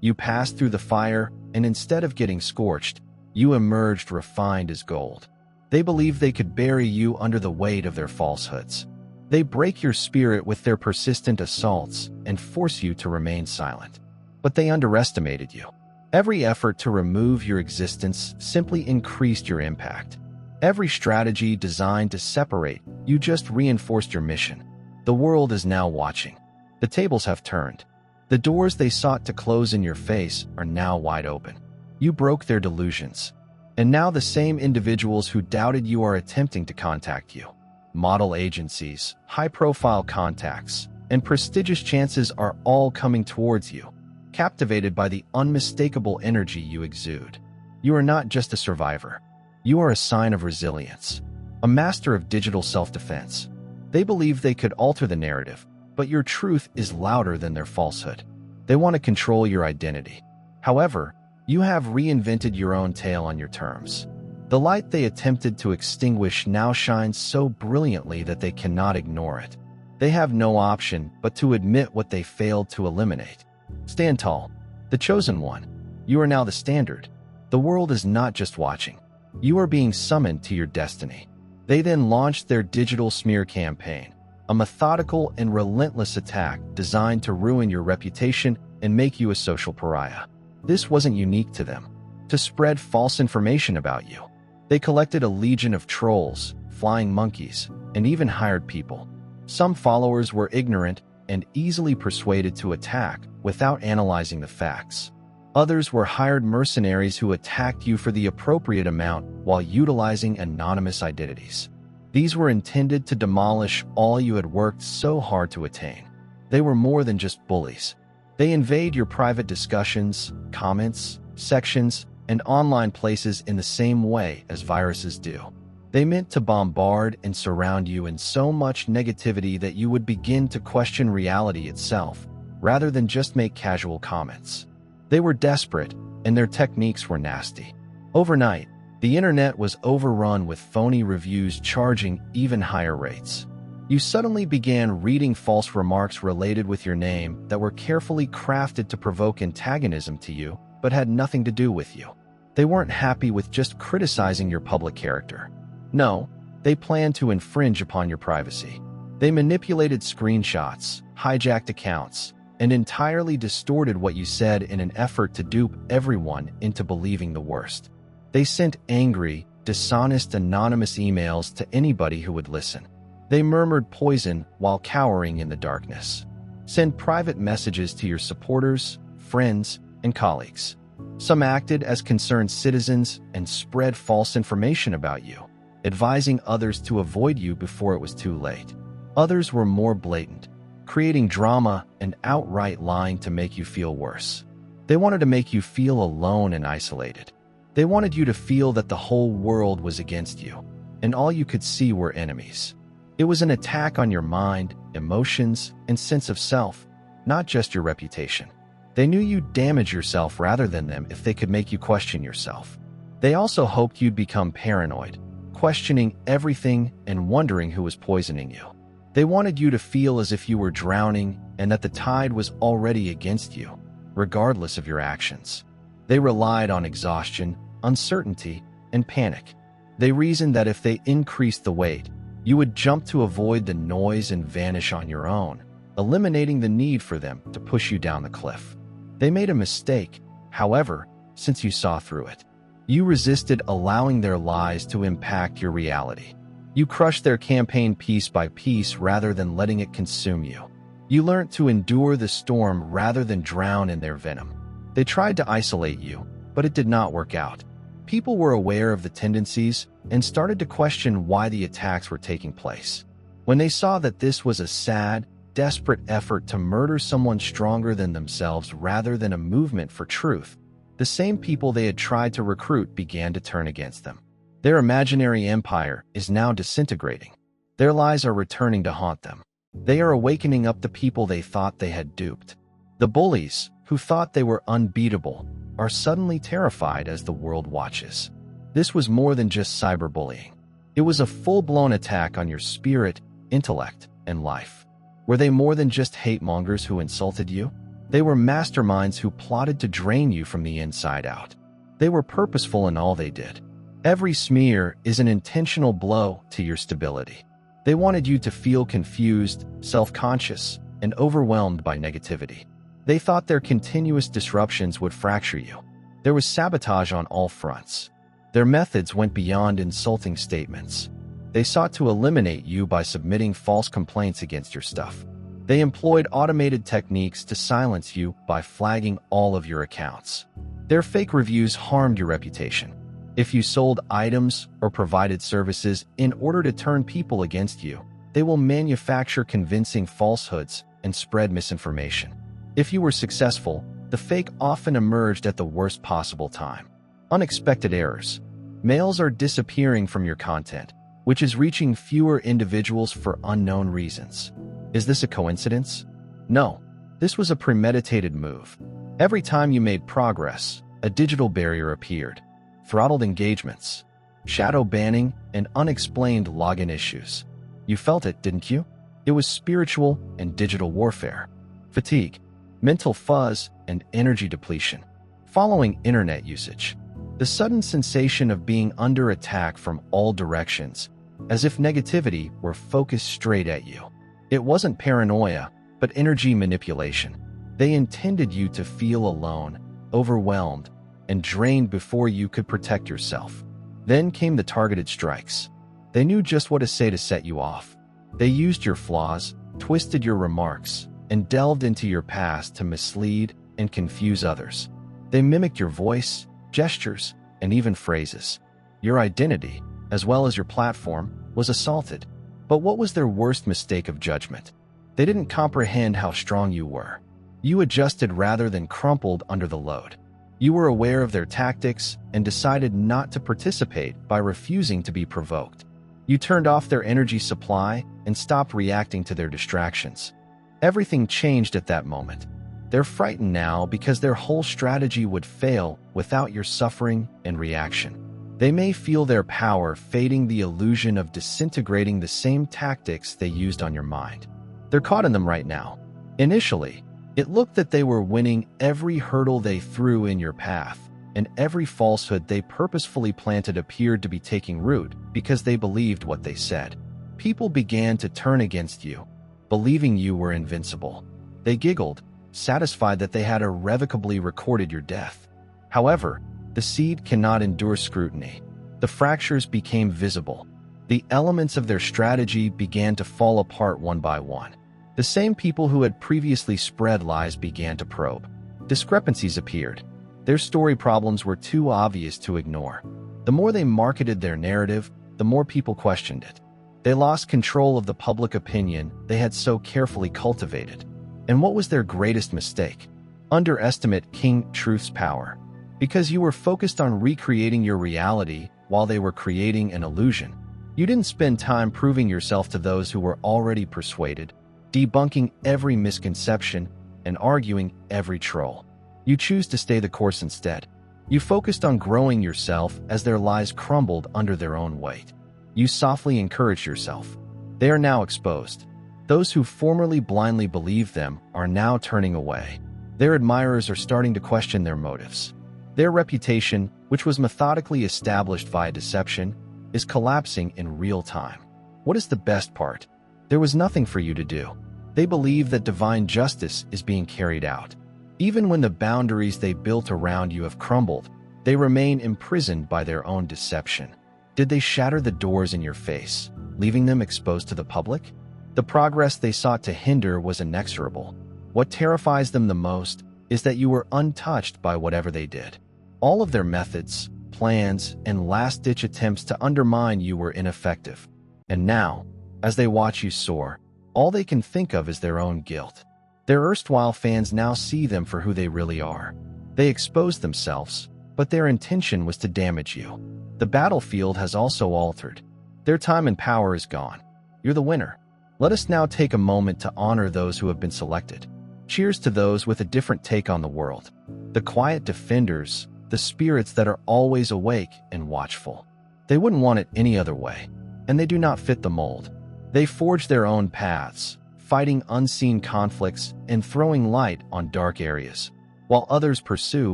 You passed through the fire, and instead of getting scorched, you emerged refined as gold. They believe they could bury you under the weight of their falsehoods. They break your spirit with their persistent assaults and force you to remain silent. But they underestimated you. Every effort to remove your existence simply increased your impact. Every strategy designed to separate you just reinforced your mission. The world is now watching. The tables have turned. The doors they sought to close in your face are now wide open. You broke their delusions. And now the same individuals who doubted you are attempting to contact you. Model agencies, high-profile contacts, and prestigious chances are all coming towards you, captivated by the unmistakable energy you exude. You are not just a survivor. You are a sign of resilience, a master of digital self-defense. They believe they could alter the narrative, but your truth is louder than their falsehood. They want to control your identity. However, you have reinvented your own tale on your terms. The light they attempted to extinguish now shines so brilliantly that they cannot ignore it. They have no option but to admit what they failed to eliminate. Stand tall, the chosen one. You are now the standard. The world is not just watching. You are being summoned to your destiny. They then launched their digital smear campaign, a methodical and relentless attack designed to ruin your reputation and make you a social pariah. This wasn't unique to them. To spread false information about you, they collected a legion of trolls, flying monkeys, and even hired people. Some followers were ignorant and easily persuaded to attack without analyzing the facts. Others were hired mercenaries who attacked you for the appropriate amount while utilizing anonymous identities. These were intended to demolish all you had worked so hard to attain. They were more than just bullies. They invade your private discussions, comments, sections, and online places in the same way as viruses do. They meant to bombard and surround you in so much negativity that you would begin to question reality itself, rather than just make casual comments. They were desperate, and their techniques were nasty. Overnight, the internet was overrun with phony reviews charging even higher rates. You suddenly began reading false remarks related with your name that were carefully crafted to provoke antagonism to you, but had nothing to do with you. They weren't happy with just criticizing your public character. No, they planned to infringe upon your privacy. They manipulated screenshots, hijacked accounts, and entirely distorted what you said in an effort to dupe everyone into believing the worst. They sent angry, dishonest, anonymous emails to anybody who would listen. They murmured poison while cowering in the darkness. Send private messages to your supporters, friends, and colleagues. Some acted as concerned citizens and spread false information about you, advising others to avoid you before it was too late. Others were more blatant, creating drama and outright lying to make you feel worse. They wanted to make you feel alone and isolated. They wanted you to feel that the whole world was against you, and all you could see were enemies. It was an attack on your mind, emotions, and sense of self, not just your reputation. They knew you'd damage yourself rather than them if they could make you question yourself. They also hoped you'd become paranoid, questioning everything and wondering who was poisoning you. They wanted you to feel as if you were drowning and that the tide was already against you, regardless of your actions. They relied on exhaustion, uncertainty, and panic. They reasoned that if they increased the weight, you would jump to avoid the noise and vanish on your own, eliminating the need for them to push you down the cliff. They made a mistake, however, since you saw through it. You resisted allowing their lies to impact your reality. You crushed their campaign piece by piece rather than letting it consume you. You learned to endure the storm rather than drown in their venom. They tried to isolate you, but it did not work out. People were aware of the tendencies and started to question why the attacks were taking place. When they saw that this was a sad, desperate effort to murder someone stronger than themselves rather than a movement for truth, the same people they had tried to recruit began to turn against them. Their imaginary empire is now disintegrating. Their lies are returning to haunt them. They are awakening up the people they thought they had duped. The bullies, who thought they were unbeatable, are suddenly terrified as the world watches. This was more than just cyberbullying. It was a full-blown attack on your spirit, intellect, and life. Were they more than just hate mongers who insulted you? They were masterminds who plotted to drain you from the inside out. They were purposeful in all they did. Every smear is an intentional blow to your stability. They wanted you to feel confused, self-conscious, and overwhelmed by negativity. They thought their continuous disruptions would fracture you. There was sabotage on all fronts. Their methods went beyond insulting statements. They sought to eliminate you by submitting false complaints against your stuff. They employed automated techniques to silence you by flagging all of your accounts. Their fake reviews harmed your reputation. If you sold items or provided services in order to turn people against you, they will manufacture convincing falsehoods and spread misinformation. If you were successful, the fake often emerged at the worst possible time. Unexpected errors. Mails are disappearing from your content, which is reaching fewer individuals for unknown reasons. Is this a coincidence? No, this was a premeditated move. Every time you made progress, a digital barrier appeared. Throttled engagements, shadow banning, and unexplained login issues. You felt it, didn't you? It was spiritual and digital warfare. Fatigue, mental fuzz, and energy depletion. Following internet usage. The sudden sensation of being under attack from all directions, as if negativity were focused straight at you. It wasn't paranoia, but energy manipulation. They intended you to feel alone, overwhelmed, and drained before you could protect yourself. Then came the targeted strikes. They knew just what to say to set you off. They used your flaws, twisted your remarks, and delved into your past to mislead and confuse others. They mimicked your voice, gestures, and even phrases. Your identity, as well as your platform, was assaulted. But what was their worst mistake of judgment? They didn't comprehend how strong you were. You adjusted rather than crumpled under the load. You were aware of their tactics and decided not to participate by refusing to be provoked. You turned off their energy supply and stopped reacting to their distractions. Everything changed at that moment. They're frightened now because their whole strategy would fail without your suffering and reaction. They may feel their power fading, the illusion of disintegrating the same tactics they used on your mind. They're caught in them right now. Initially, it looked that they were winning every hurdle they threw in your path, and every falsehood they purposefully planted appeared to be taking root because they believed what they said. People began to turn against you, believing you were invincible. They giggled, satisfied that they had irrevocably recorded your death. However, the seed cannot endure scrutiny. The fractures became visible. The elements of their strategy began to fall apart one by one. The same people who had previously spread lies began to probe. Discrepancies appeared. Their story problems were too obvious to ignore. The more they marketed their narrative, the more people questioned it. They lost control of the public opinion they had so carefully cultivated. And what was their greatest mistake? Underestimate King Truth's power. Because you were focused on recreating your reality while they were creating an illusion. You didn't spend time proving yourself to those who were already persuaded, debunking every misconception, and arguing every troll. You choose to stay the course instead. You focused on growing yourself as their lies crumbled under their own weight. You softly encouraged yourself. They are now exposed. Those who formerly blindly believed them are now turning away. Their admirers are starting to question their motives. Their reputation, which was methodically established via deception, is collapsing in real time. What is the best part? There was nothing for you to do. They believe that divine justice is being carried out. Even when the boundaries they built around you have crumbled, they remain imprisoned by their own deception. Did they shatter the doors in your face, leaving them exposed to the public? The progress they sought to hinder was inexorable. What terrifies them the most is that you were untouched by whatever they did. All of their methods, plans, and last-ditch attempts to undermine you were ineffective. And now, as they watch you soar, all they can think of is their own guilt. Their erstwhile fans now see them for who they really are. They exposed themselves, but their intention was to damage you. The battlefield has also altered. Their time and power is gone. You're the winner. Let us now take a moment to honor those who have been selected. Cheers to those with a different take on the world. The quiet defenders, the spirits that are always awake and watchful. They wouldn't want it any other way, and they do not fit the mold. They forge their own paths, fighting unseen conflicts and throwing light on dark areas, while others pursue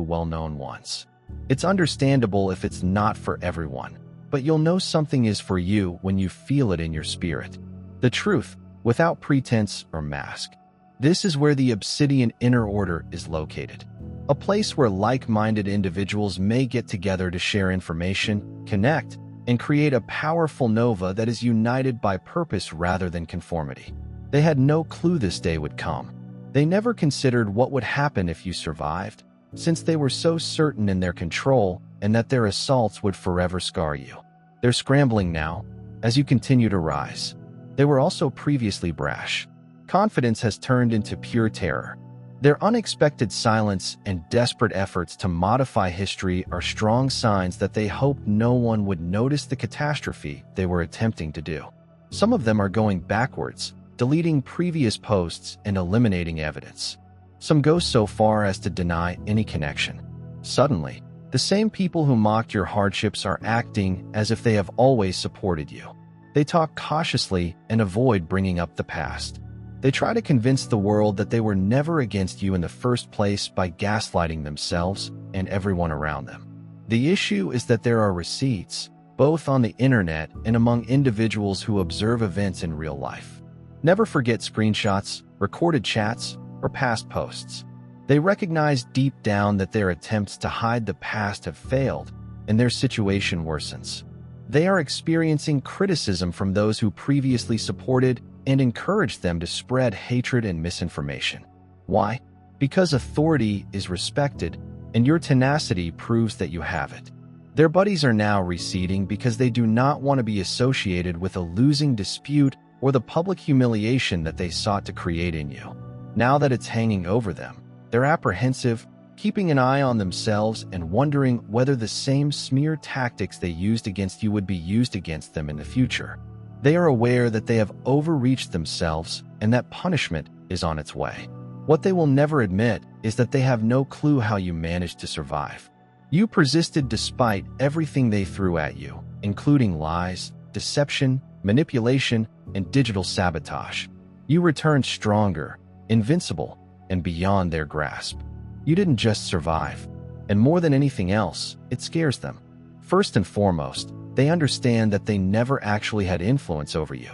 well-known ones. It's understandable if it's not for everyone, but you'll know something is for you when you feel it in your spirit. The truth, without pretense or mask. This is where the Obsidian Inner Order is located. A place where like-minded individuals may get together to share information, connect, and create a powerful nova that is united by purpose rather than conformity. They had no clue this day would come. They never considered what would happen if you survived, since they were so certain in their control and that their assaults would forever scar you. They're scrambling now, as you continue to rise. They were also previously brash. Confidence has turned into pure terror. Their unexpected silence and desperate efforts to modify history are strong signs that they hoped no one would notice the catastrophe they were attempting to do. Some of them are going backwards, deleting previous posts and eliminating evidence. Some go so far as to deny any connection. Suddenly, the same people who mocked your hardships are acting as if they have always supported you. They talk cautiously and avoid bringing up the past. They try to convince the world that they were never against you in the first place by gaslighting themselves and everyone around them. The issue is that there are receipts, both on the internet and among individuals who observe events in real life. Never forget screenshots, recorded chats, or past posts. They recognize deep down that their attempts to hide the past have failed, and their situation worsens. They are experiencing criticism from those who previously supported and encouraged them to spread hatred and misinformation. Why? Because authority is respected, and your tenacity proves that you have it. Their buddies are now receding because they do not want to be associated with a losing dispute or the public humiliation that they sought to create in you. Now that it's hanging over them, they're apprehensive, keeping an eye on themselves and wondering whether the same smear tactics they used against you would be used against them in the future. They are aware that they have overreached themselves and that punishment is on its way. What they will never admit is that they have no clue how you managed to survive. You persisted despite everything they threw at you, including lies, deception, manipulation, and digital sabotage. You returned stronger, invincible, and beyond their grasp. You didn't just survive, and more than anything else, it scares them. First and foremost, they understand that they never actually had influence over you.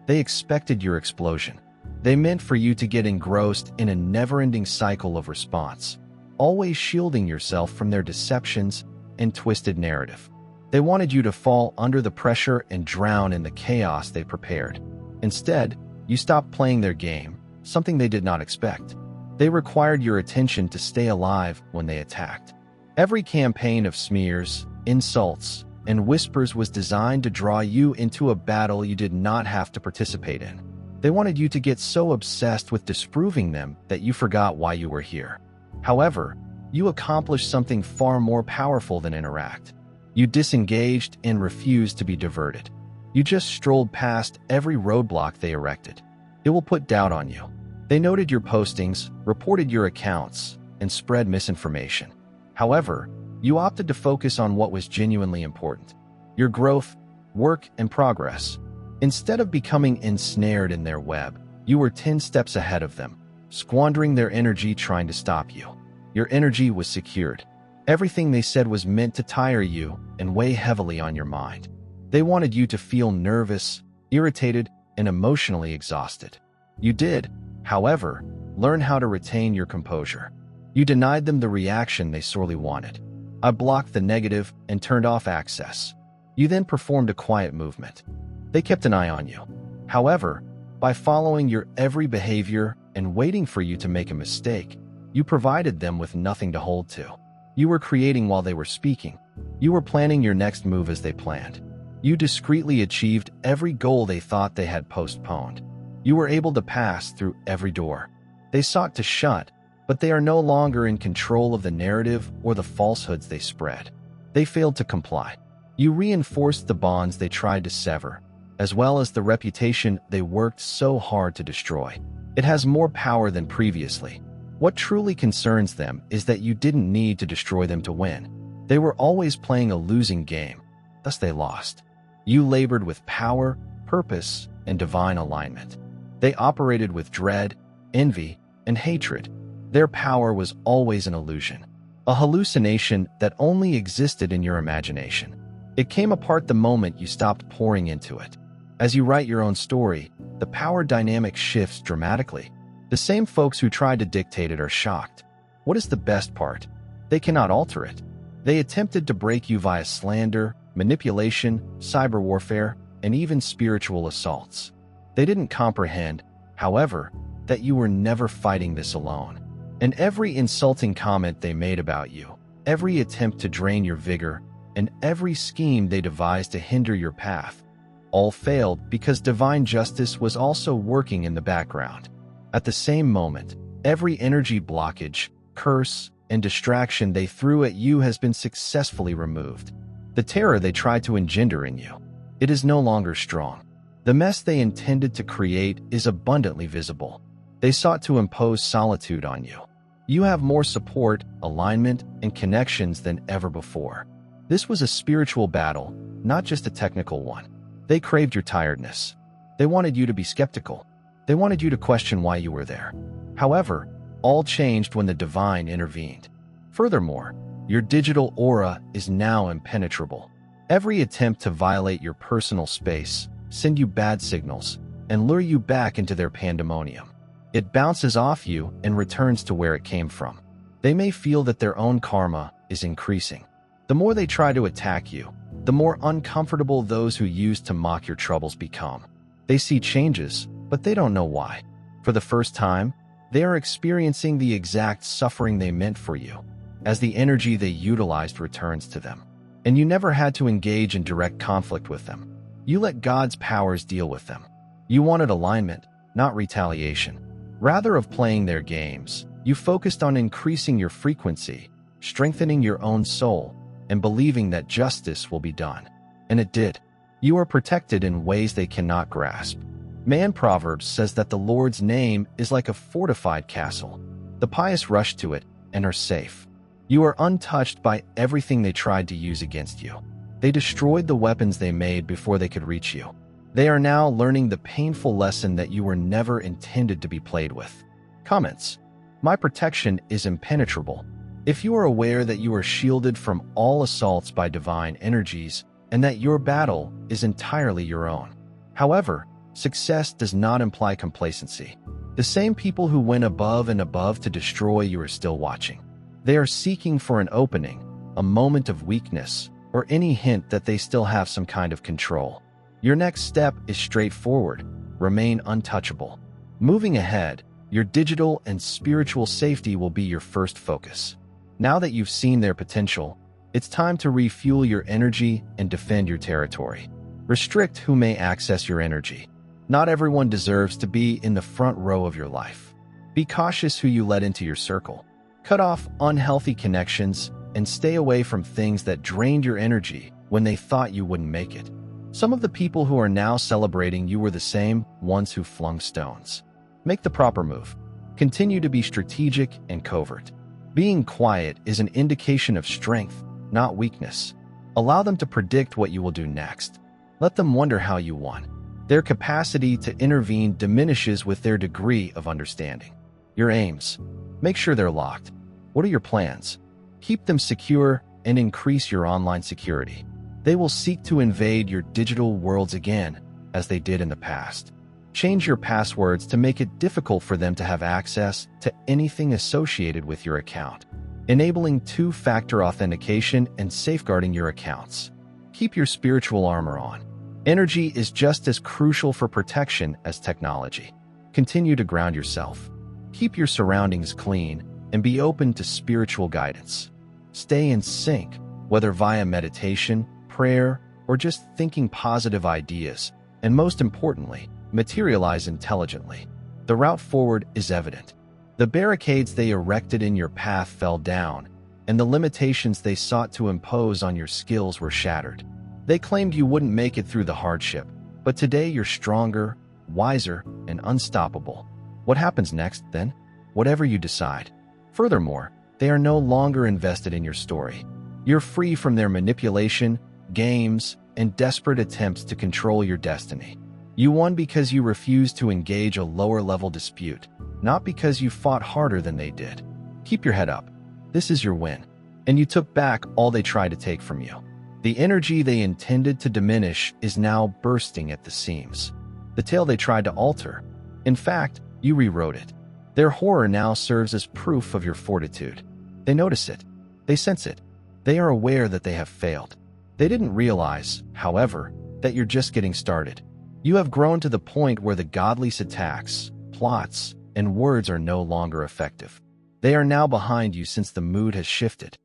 They expected your explosion. They meant for you to get engrossed in a never-ending cycle of response, always shielding yourself from their deceptions and twisted narrative. They wanted you to fall under the pressure and drown in the chaos they prepared. Instead, you stopped playing their game, something they did not expect. They required your attention to stay alive when they attacked. Every campaign of smears, insults, and whispers was designed to draw you into a battle you did not have to participate in. They wanted you to get so obsessed with disproving them that you forgot why you were here. However, you accomplished something far more powerful than interact. You disengaged and refused to be diverted. You just strolled past every roadblock they erected. It will put doubt on you. They noted your postings, reported your accounts, and spread misinformation. However, you opted to focus on what was genuinely important: your growth, work, and progress. Instead of becoming ensnared in their web, you were 10 steps ahead of them, squandering their energy trying to stop you. Your energy was secured. Everything they said was meant to tire you and weigh heavily on your mind. They wanted you to feel nervous, irritated, and emotionally exhausted. You did, however, learn how to retain your composure. You denied them the reaction they sorely wanted. I blocked the negative and turned off access. You then performed a quiet movement. They kept an eye on you. However, by following your every behavior and waiting for you to make a mistake, you provided them with nothing to hold to. You were creating while they were speaking. You were planning your next move as they planned. You discreetly achieved every goal they thought they had postponed. You were able to pass through every door they sought to shut, but they are no longer in control of the narrative or the falsehoods they spread. They failed to comply. You reinforced the bonds they tried to sever, as well as the reputation they worked so hard to destroy. It has more power than previously. What truly concerns them is that you didn't need to destroy them to win. They were always playing a losing game, thus they lost. You labored with power, purpose, and divine alignment. They operated with dread, envy, and hatred. Their power was always an illusion, a hallucination that only existed in your imagination. It came apart the moment you stopped pouring into it. As you write your own story, the power dynamic shifts dramatically. The same folks who tried to dictate it are shocked. What is the best part? They cannot alter it. They attempted to break you via slander, manipulation, cyber warfare, and even spiritual assaults. They didn't comprehend, however, that you were never fighting this alone. And every insulting comment they made about you, every attempt to drain your vigor, and every scheme they devised to hinder your path, all failed because divine justice was also working in the background. At the same moment, every energy blockage, curse, and distraction they threw at you has been successfully removed. The terror they tried to engender in you, it is no longer strong. The mess they intended to create is abundantly visible. They sought to impose solitude on you. You have more support, alignment, and connections than ever before. This was a spiritual battle, not just a technical one. They craved your tiredness. They wanted you to be skeptical. They wanted you to question why you were there. However, all changed when the divine intervened. Furthermore, your digital aura is now impenetrable. Every attempt to violate your personal space, send you bad signals, and lure you back into their pandemonium. It bounces off you and returns to where it came from. They may feel that their own karma is increasing. The more they try to attack you, the more uncomfortable those who used to mock your troubles become. They see changes, but they don't know why. For the first time, they are experiencing the exact suffering they meant for you, as the energy they utilized returns to them. And you never had to engage in direct conflict with them. You let God's powers deal with them. You wanted alignment, not retaliation. Rather of playing their games, you focused on increasing your frequency, strengthening your own soul, and believing that justice will be done. And it did. You are protected in ways they cannot grasp. Man Proverbs says that the Lord's name is like a fortified castle. The pious rush to it and are safe. You are untouched by everything they tried to use against you. They destroyed the weapons they made before they could reach you. They are now learning the painful lesson that you were never intended to be played with. Comments. My protection is impenetrable. If you are aware that you are shielded from all assaults by divine energies and that your battle is entirely your own. However, success does not imply complacency. The same people who went above and above to destroy you are still watching. They are seeking for an opening, a moment of weakness, or any hint that they still have some kind of control. Your next step is straightforward. Remain untouchable. Moving ahead, your digital and spiritual safety will be your first focus. Now that you've seen their potential, it's time to refuel your energy and defend your territory. Restrict who may access your energy. Not everyone deserves to be in the front row of your life. Be cautious who you let into your circle. Cut off unhealthy connections and stay away from things that drained your energy when they thought you wouldn't make it. Some of the people who are now celebrating you were the same ones who flung stones. Make the proper move. Continue to be strategic and covert. Being quiet is an indication of strength, not weakness. Allow them to predict what you will do next. Let them wonder how you won. Their capacity to intervene diminishes with their degree of understanding. Your aims. Make sure they're locked. What are your plans? Keep them secure and increase your online security. They will seek to invade your digital worlds again, as they did in the past. Change your passwords to make it difficult for them to have access to anything associated with your account, enabling two-factor authentication and safeguarding your accounts. Keep your spiritual armor on. Energy is just as crucial for protection as technology. Continue to ground yourself. Keep your surroundings clean and be open to spiritual guidance. Stay in sync, whether via meditation, prayer, or just thinking positive ideas, and most importantly, materialize intelligently. The route forward is evident. The barricades they erected in your path fell down, and the limitations they sought to impose on your skills were shattered. They claimed you wouldn't make it through the hardship, but today you're stronger, wiser, and unstoppable. What happens next, then? Whatever you decide. Furthermore, they are no longer invested in your story. You're free from their manipulation, games, and desperate attempts to control your destiny. You won because you refused to engage a lower-level dispute, not because you fought harder than they did. Keep your head up. This is your win. And you took back all they tried to take from you. The energy they intended to diminish is now bursting at the seams. The tale they tried to alter. In fact, you rewrote it. Their horror now serves as proof of your fortitude. They notice it. They sense it. They are aware that they have failed. They didn't realize, however, that you're just getting started. You have grown to the point where the godless attacks, plots, and words are no longer effective. They are now behind you since the mood has shifted.